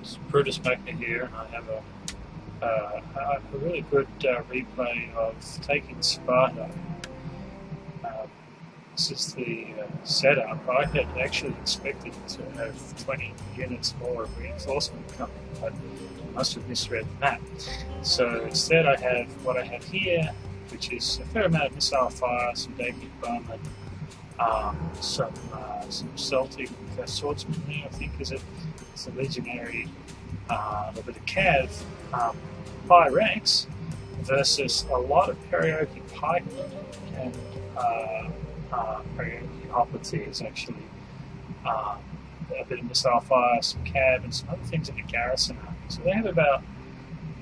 It's Brutus Maker here, and I have a really good replay of taking Sparta. This is the setup. I had actually expected to have 20 units more of reinforcement coming, but I must have misread the map. So instead I have what I have here, which is a fair amount of missile fire, some David bombing, some Celtic swordsman there, I think, is it? It's a legionary, a bit of cav, high ranks, versus a lot of Perioki pikemen and Perioki hoplites, actually. A bit of missile fire, some cav, and some other things in the garrison army. So they have about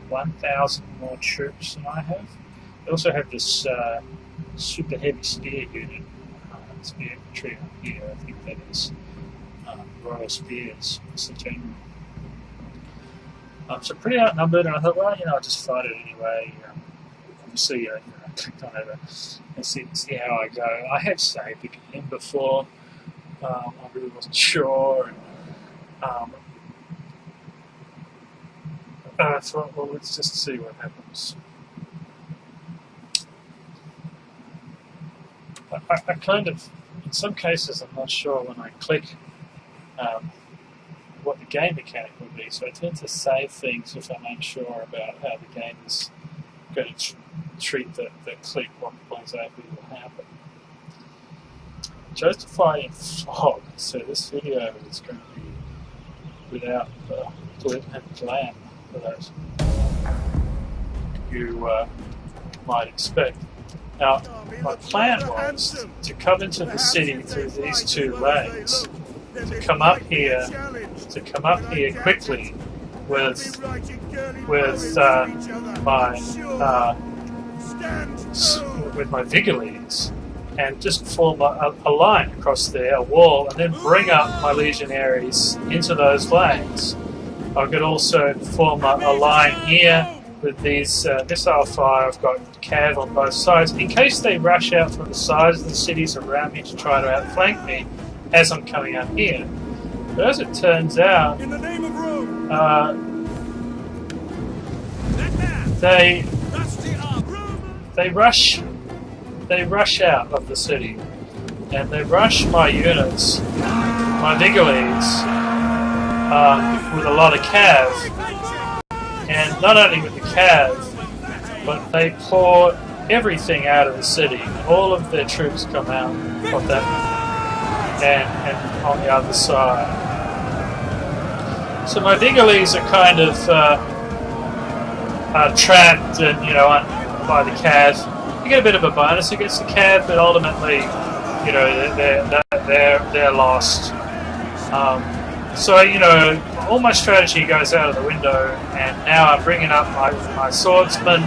1,000 more troops than I have. They also have this super heavy spear unit, spear infantry up here. I think that is Royal Spears. It's the general. So pretty outnumbered, and I thought, well, I'll just fight it anyway. Obviously, I clicked on it and see how I go. I had saved the game before. I really wasn't sure. And, I thought, well, let's just see what happens. I kind of, in some cases, I'm not sure when I click what the game mechanic will be, so I tend to save things if I'm unsure about how the game is going to treat the click, what exactly will happen. I chose to fight in fog, so this video is going to be without glitch and glam that you might expect. Now, my plan was to come into the city through these two lanes, to come up here quickly with my Vigilies, and just form a line across there, a wall, and then bring up my legionaries into those lanes. I could also form a line here with these missile fire. I've got cav on both sides, in case they rush out from the sides of the cities around me to try to outflank me as I'm coming up here. But as it turns out, in the name of Rome, they rush out of the city, and they rush my units, my Vigilies, with a lot of cav. And not only with the cav, but they pour everything out of the city. All of their troops come out of that, and on the other side. So my Vigilies are kind of trapped, and by the cav. You get a bit of a bonus against the cav, but ultimately, they're lost. So all my strategy goes out of the window, and now I'm bringing up my swordsmen,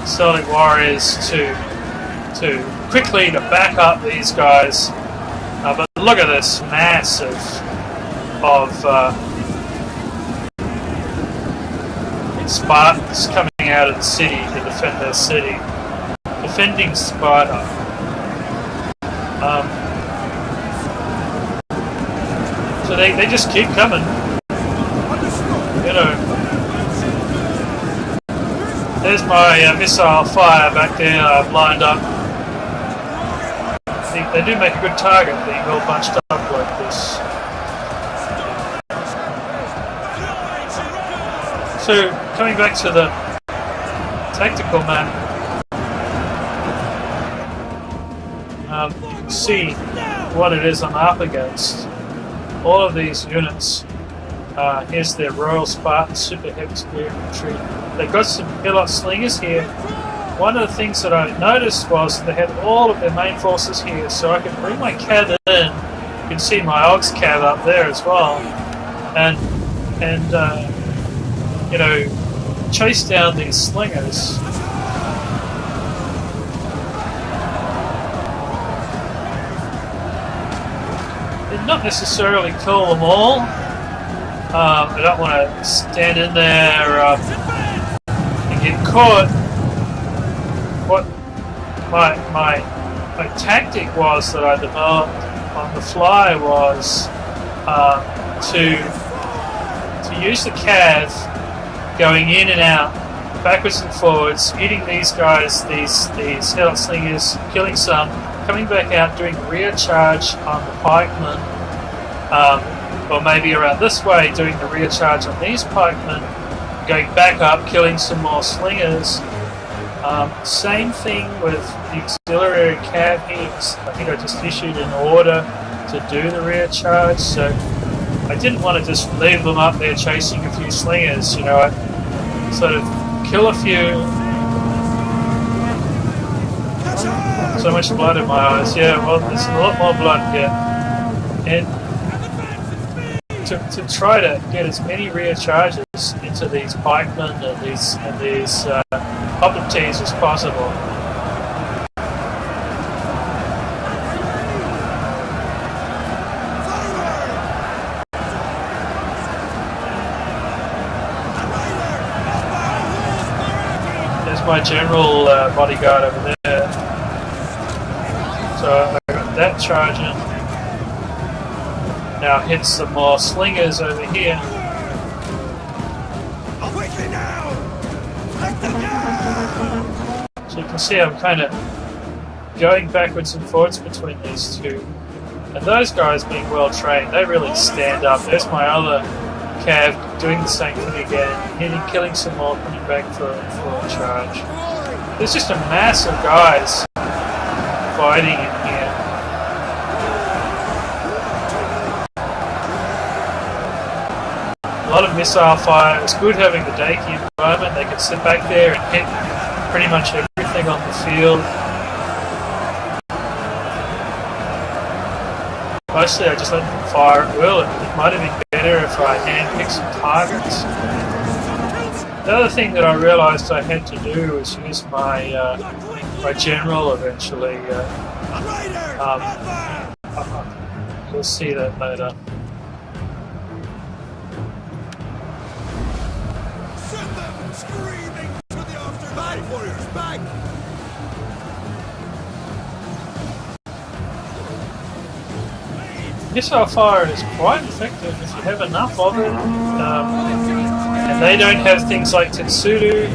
Celtic warriors, to quickly to back up these guys. But look at this mass of Spartans coming out of the city to defend their city, defending Sparta. So they just keep coming. There's my missile fire back there I've lined up. They do make a good target being all bunched up like this. So, coming back to the tactical map, you can see what it is I'm up against. All of these units, here's their Royal Spartan super heavy spear infantry. They've got some Hilot slingers here. One of the things that I noticed was they had all of their main forces here, so I could bring my cav in. You can see my Ox cav up there as well, and chase down these slingers. Not necessarily kill them all. I don't want to stand in there and get caught. What my tactic was that I developed on the fly was to you use the cav going in and out, backwards and forwards, hitting these guys, these head slingers, killing some, coming back out, doing rear charge on the pikemen, or maybe around this way, doing the rear charge on these pikemen, going back up, killing some more slingers. Same thing with the auxiliary cav heaps. I think I just issued an order to do the rear charge, so I didn't want to just leave them up there chasing a few slingers. You know, I sort of kill a few. So much blood in my eyes. Yeah, well, there's a lot more blood here. And to try to get as many rear charges into these pikemen and these opportunities as possible. There's my general bodyguard over there. So I got that charging. Now hit some more slingers over here. So you can see I'm kind of going backwards and forwards between these two. And those guys being well trained, they really stand up. There's my other cav doing the same thing again, killing some more, coming back for a charge. There's just a mass of guys fighting in here. A lot of missile fire. It's good having the Daki environment. They can sit back there and hit pretty much everything on the field. Mostly I just let them fire at will. It might have been better if I hand-picked some targets. The other thing that I realised I had to do was use my my general eventually. You'll see that later. Screaming to the afterlife warriors back! Missile fire is quite effective if you have enough of it, and they don't have things like Tetsudo,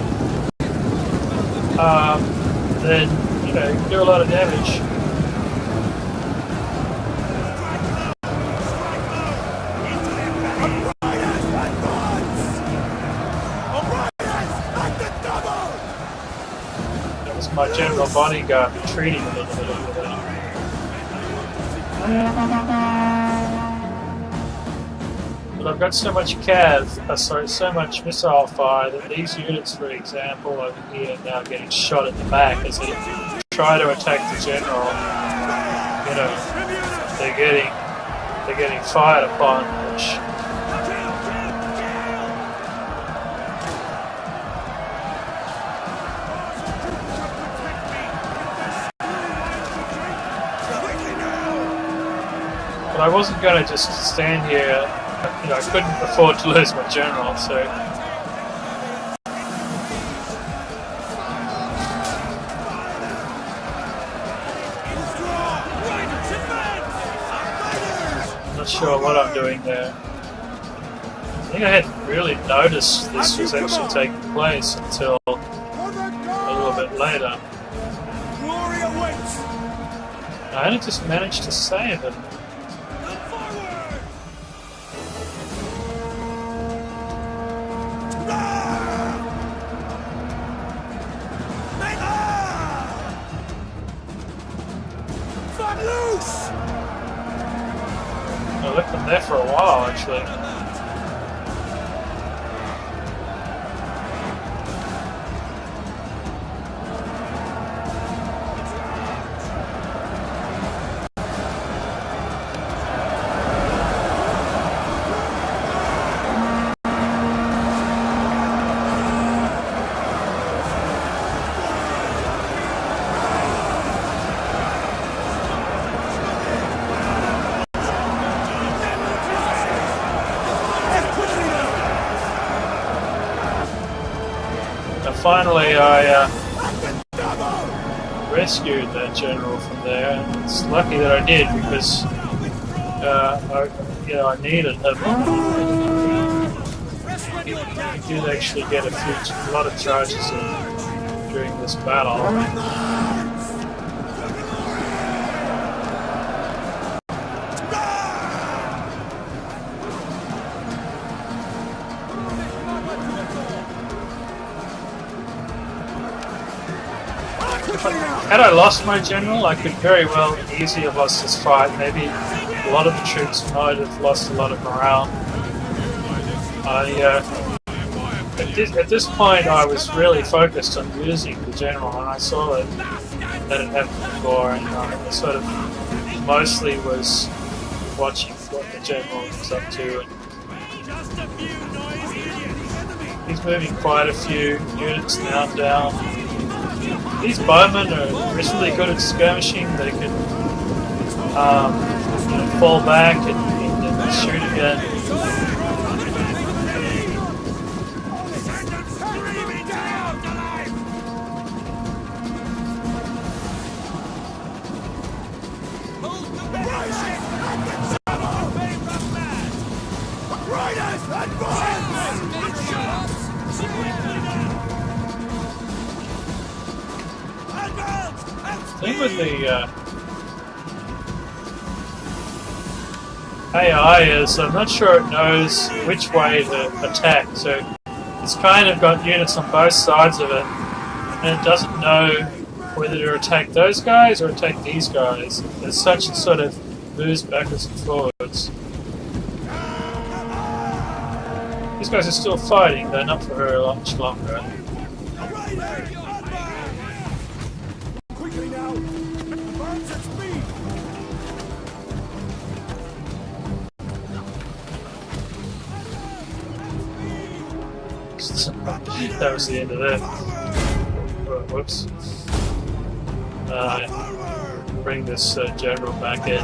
then you know you can do a lot of damage. My general bodyguard retreating a little bit over there. But I've got so much so much missile fire that these units, for example, over here are now getting shot at the back as they try to attack the general. You know, they're getting fired upon, which. I wasn't going to just stand here, you know, I couldn't afford to lose my general, so... I'm not sure what I'm doing there. I think I hadn't really noticed this was actually taking place until a little bit later. I only just managed to save it. I left them there for a while, actually. Finally, I rescued that general from there, and it's lucky that I did because I needed him. did actually get a lot of charges in during this battle. Had I lost my general, I could very well easily have lost this fight. Maybe a lot of the troops might have lost a lot of morale. At this point, I was really focused on using the general, and I saw that it happened before, and I sort of mostly was watching what the general was up to. And he's moving quite a few units now down. These bowmen are really good at skirmishing. They can fall back and shoot again. The thing with the AI is I'm not sure it knows which way to attack, so it's kind of got units on both sides of it, and it doesn't know whether to attack those guys or attack these guys. As such, it sort of moves backwards and forwards. These guys are still fighting, though not for very much longer. That was the end of that. Whoops. Bring this general back in.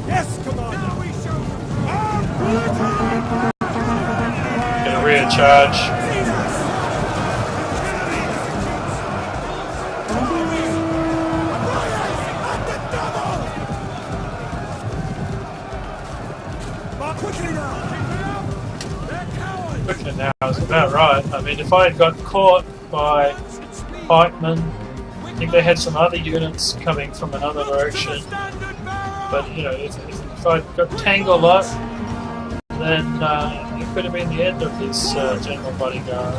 Yes, Commander. Gonna recharge. Quickly now is about right. I mean, if I had got caught by pikemen, I think they had some other units coming from another direction. But you know, if I got tangled up, then it could have been the end of this general bodyguard.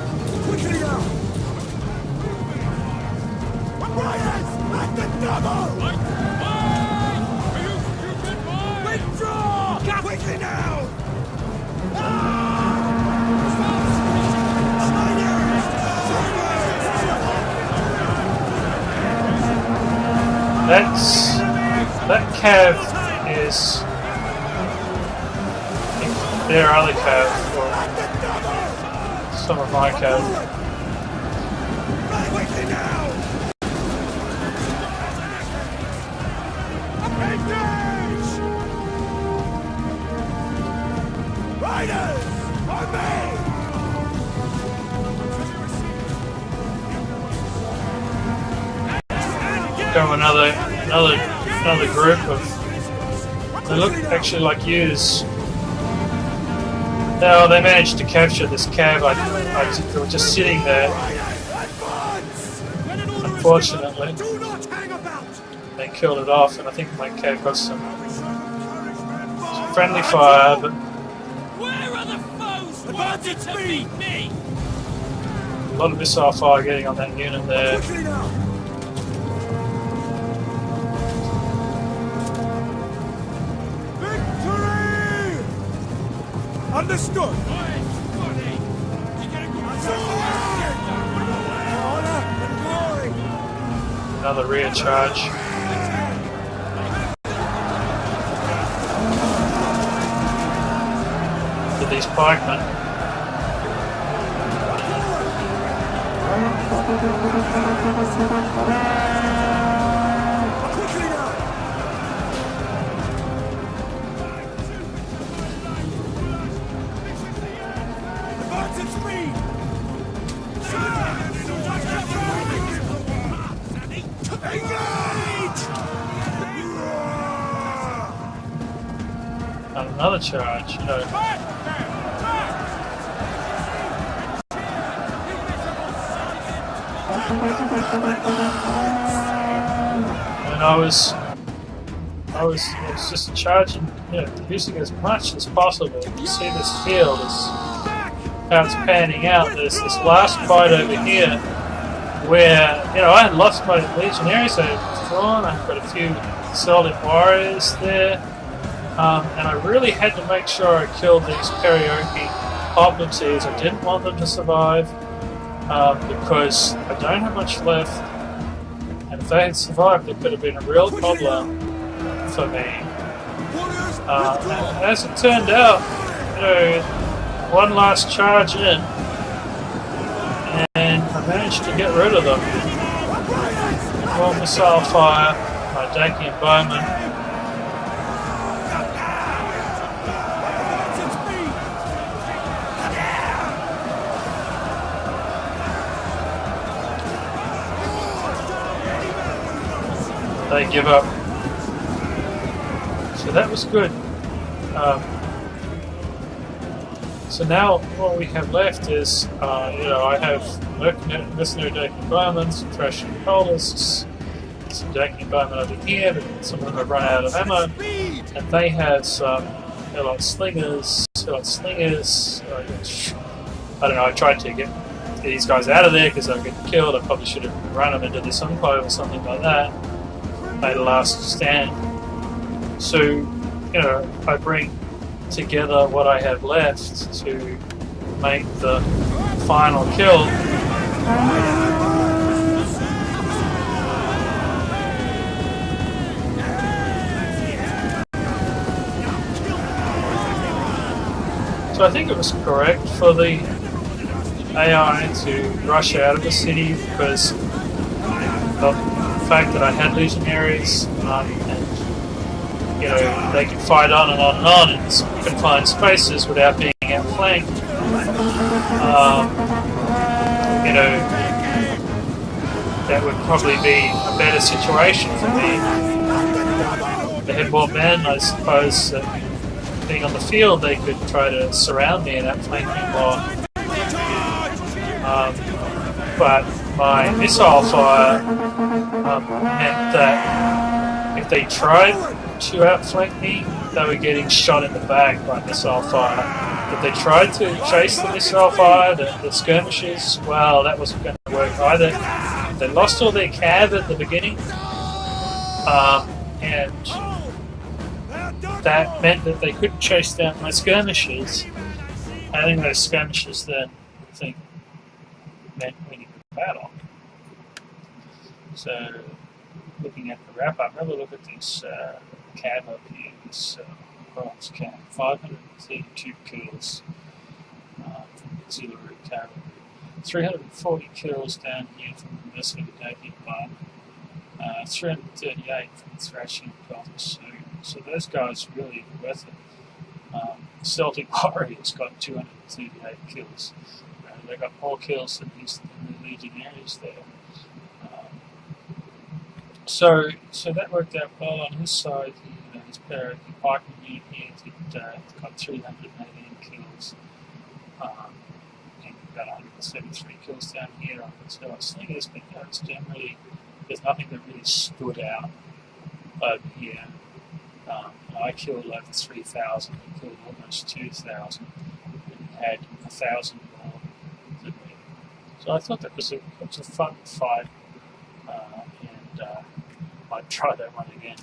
Withdraw! Quickly now! That cav is their other cav, or some of my cav. Riders, on me! Go another group of. They look actually like yous. No, they managed to capture this cab. They were just sitting there. Unfortunately, they killed it off, and I think my cab got some friendly fire, but where are the foes wanted to beat me? a lot of missile fire getting on that unit there. Understood! Another rear charge. To these pikemen. another charge, you know. And I was just charging, you know, using as much as possible. You see this field is how it's panning out. There's this last fight over here where, you know, I had lost my legionaries, I had withdrawn, I've got a few solid warriors there, and I really had to make sure I killed these karaoke hoplites. I didn't want them to survive, because I don't have much left, and if they had survived, it could have been a real problem for me. And as it turned out, you know, one last charge in, and I managed to get rid of them. More missile fire, my Dacian bowmen. They give up. So that was good. So now what we have left is, you know, I have mercenary Dacian bowmen, some Thracian colonists, some Dacian bowmen over here, but some of them have run out of ammo, and they have some Helot slingers. I don't know, I tried to get these guys out of there because they were getting killed. I probably should have run them into this enclave or something like that. Made a last stand. So, you know, I bring together what I have left to make the final kill. So I think it was correct for the AI to rush out of the city because of the fact that I had legionaries, and you know, they can fight on and on and on in confined spaces without being outflanked. You know, that would probably be a better situation for me. They had more men, I suppose, being on the field, they could try to surround me and outflank me more. But my missile fire meant that if they tried to outflank me, they were getting shot in the back by missile fire. If they tried to chase the missile fire, the skirmishes, well, that wasn't going to work either. They lost all their cav at the beginning, and that meant that they couldn't chase down my skirmishes. I think those skirmishes then, I think, meant winning the battle. So, looking at the wrap-up, have a look at this cav up here, this bronze cav. 532 kills from auxiliary cavalry. 340 kills down here from the mercenary Dacian bowmen. 338 from the Thracian colonists. So those guys really are worth it. Celtic Warriors got 238 kills. They got more kills than the legionaries there. So that worked out well on his side. His Karaoke pikeman unit here got 318 kills, and about 173 kills down here on the Helot slingers. But it's generally, there's nothing that really stood out over here. I killed over 3,000. He killed almost 2,000, and had 1,000 more than me. So I thought that was a fun fight, and I'd try that one again.